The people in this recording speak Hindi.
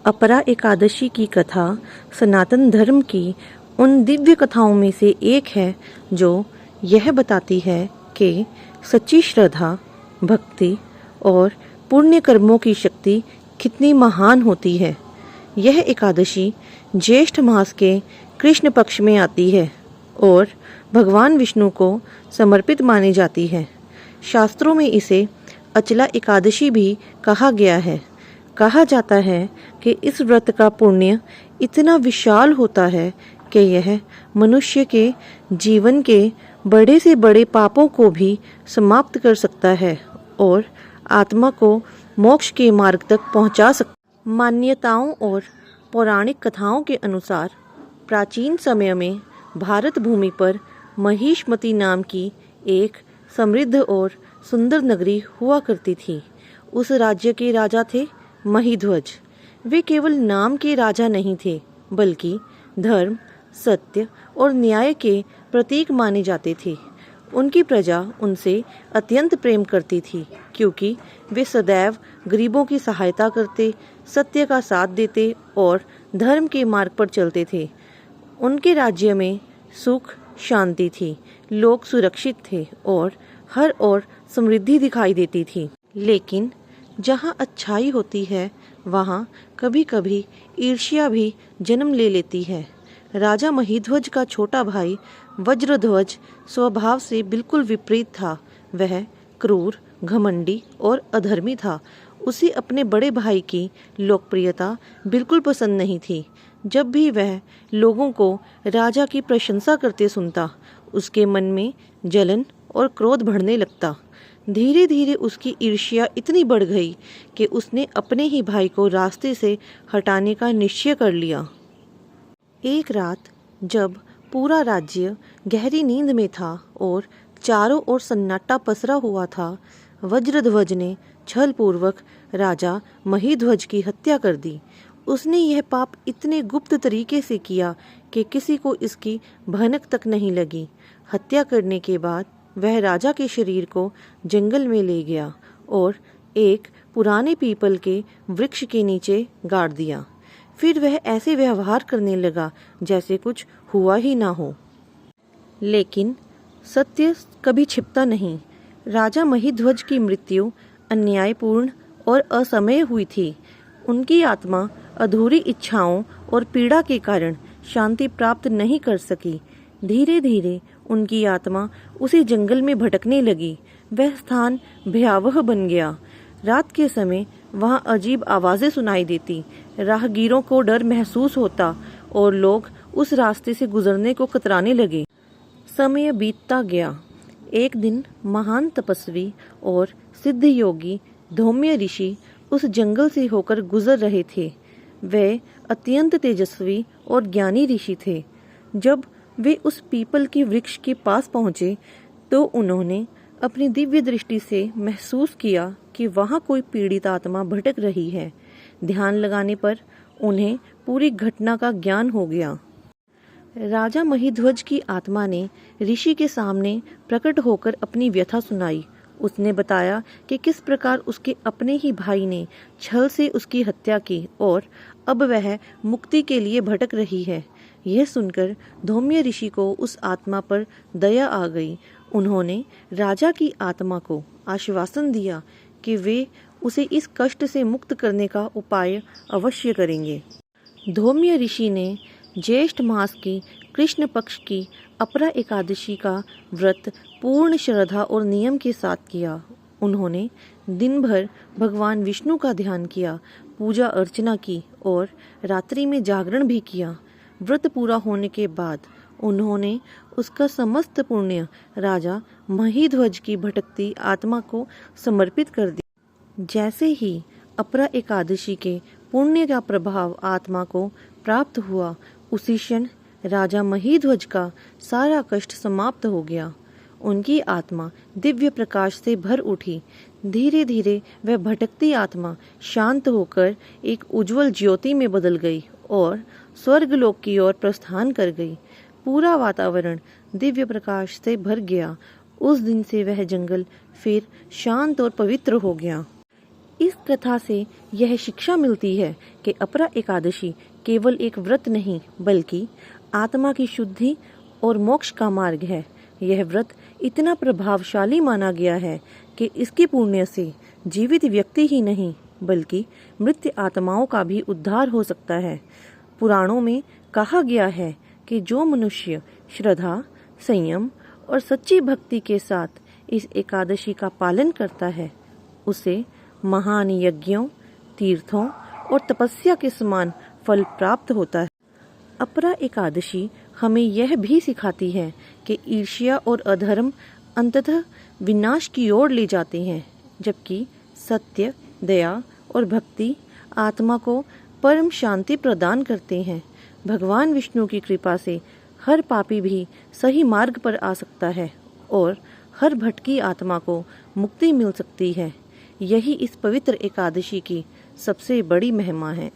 अपरा एकादशी की कथा सनातन धर्म की उन दिव्य कथाओं में से एक है जो यह बताती है कि सच्ची श्रद्धा, भक्ति और पुण्य कर्मों की शक्ति कितनी महान होती है। यह एकादशी ज्येष्ठ मास के कृष्ण पक्ष में आती है और भगवान विष्णु को समर्पित मानी जाती है। शास्त्रों में इसे अचला एकादशी भी कहा गया है। कहा जाता है कि इस व्रत का पुण्य इतना विशाल होता है कि यह मनुष्य के जीवन के बड़े से बड़े पापों को भी समाप्त कर सकता है और आत्मा को मोक्ष के मार्ग तक पहुंचा सकता। मान्यताओं और पौराणिक कथाओं के अनुसार प्राचीन समय में भारत भूमि पर महिष्मती नाम की एक समृद्ध और सुंदर नगरी हुआ करती थी। उस राज्य के राजा थे महिध्वज। वे केवल नाम के राजा नहीं थे, बल्कि धर्म, सत्य और न्याय के प्रतीक माने जाते थे। उनकी प्रजा उनसे अत्यंत प्रेम करती थी, क्योंकि वे सदैव गरीबों की सहायता करते, सत्य का साथ देते और धर्म के मार्ग पर चलते थे। उनके राज्य में सुख शांति थी, लोग सुरक्षित थे और हर ओर समृद्धि दिखाई देती थी। लेकिन जहाँ अच्छाई होती है वहाँ कभी कभी ईर्ष्या भी जन्म ले लेती है। राजा महिध्वज का छोटा भाई वज्रध्वज स्वभाव से बिल्कुल विपरीत था। वह क्रूर, घमंडी और अधर्मी था। उसे अपने बड़े भाई की लोकप्रियता बिल्कुल पसंद नहीं थी। जब भी वह लोगों को राजा की प्रशंसा करते सुनता, उसके मन में जलन और क्रोध बढ़ने लगता। धीरे धीरे उसकी ईर्ष्या इतनी बढ़ गई कि उसने अपने ही भाई को रास्ते से हटाने का निश्चय कर लिया। एक रात जब पूरा राज्य गहरी नींद में था और चारों ओर सन्नाटा पसरा हुआ था, वज्रध्वज ने छलपूर्वक राजा महिध्वज की हत्या कर दी। उसने यह पाप इतने गुप्त तरीके से किया कि किसी को इसकी भनक तक नहीं लगी। हत्या करने के बाद वह राजा के शरीर को जंगल में ले गया और एक पुराने पीपल के वृक्ष के नीचे गाड़ दिया। फिर वह ऐसे व्यवहार करने लगा जैसे कुछ हुआ ही ना हो। लेकिन सत्य कभी छिपता नहीं। राजा महिध्वज की मृत्यु अन्यायपूर्ण और असमय हुई थी। उनकी आत्मा अधूरी इच्छाओं और पीड़ा के कारण शांति प्राप्त नहीं कर सकी। धीरे धीरे उनकी आत्मा उसी जंगल में भटकने लगी। वह स्थान भयावह बन गया। रात के समय वहां अजीब आवाजें सुनाई देती, राहगीरों को डर महसूस होता और लोग उस रास्ते से गुजरने को कतराने लगे। समय बीतता गया। एक दिन महान तपस्वी और सिद्ध योगी धौम्य ऋषि उस जंगल से होकर गुजर रहे थे। वे अत्यंत तेजस्वी और ज्ञानी ऋषि थे। जब वे उस पीपल के वृक्ष के पास पहुंचे तो उन्होंने अपनी दिव्य दृष्टि से महसूस किया कि वहां कोई पीड़ित आत्मा भटक रही है। ध्यान लगाने पर उन्हें पूरी घटना का ज्ञान हो गया। राजा महिध्वज की आत्मा ने ऋषि के सामने प्रकट होकर अपनी व्यथा सुनाई। उसने बताया कि किस प्रकार उसके अपने ही भाई ने छल से उसकी हत्या की और अब वह मुक्ति के लिए भटक रही है। यह सुनकर धौम्य ऋषि को उस आत्मा पर दया आ गई। उन्होंने राजा की आत्मा को आश्वासन दिया कि वे उसे इस कष्ट से मुक्त करने का उपाय अवश्य करेंगे। धौम्य ऋषि ने ज्येष्ठ मास की कृष्ण पक्ष की अपरा एकादशी का व्रत पूर्ण श्रद्धा और नियम के साथ किया। उन्होंने दिन भर भगवान विष्णु का ध्यान किया, पूजा अर्चना की और रात्रि में जागरण भी किया। व्रत पूरा होने के बाद उन्होंने उसका समस्त पुण्य राजा महिध्वज की भटकती आत्मा को समर्पित कर दिया। जैसे ही अपरा एकादशी के पुण्य का प्रभाव आत्मा को प्राप्त हुआ, उसी क्षण राजा महिध्वज का सारा कष्ट समाप्त हो गया। उनकी आत्मा दिव्य प्रकाश से भर उठी। धीरे धीरे वह भटकती आत्मा शांत होकर एक उज्जवल ज्योति में बदल गई और स्वर्गलोक की ओर प्रस्थान कर गई। पूरा वातावरण दिव्य प्रकाश से भर गया। उस दिन से वह जंगल फिर शांत और पवित्र हो गया। इस कथा से यह शिक्षा मिलती है कि अपरा एकादशी केवल एक व्रत नहीं बल्कि आत्मा की शुद्धि और मोक्ष का मार्ग है। यह व्रत इतना प्रभावशाली माना गया है कि इसके पुण्य से जीवित व्यक्ति ही नहीं बल्कि मृत आत्माओं का भी उद्धार हो सकता है। पुराणों में कहा गया है कि जो मनुष्य श्रद्धा, संयम और सच्ची भक्ति के साथ इस एकादशी का पालन करता है उसे महान यज्ञों, तीर्थों और तपस्या के समान फल प्राप्त होता है। अपरा एकादशी हमें यह भी सिखाती है कि ईर्ष्या और अधर्म अंततः विनाश की ओर ले जाते हैं, जबकि सत्य, दया और भक्ति आत्मा को परम शांति प्रदान करते हैं। भगवान विष्णु की कृपा से हर पापी भी सही मार्ग पर आ सकता है और हर भटकी आत्मा को मुक्ति मिल सकती है। यही इस पवित्र एकादशी की सबसे बड़ी महिमा है।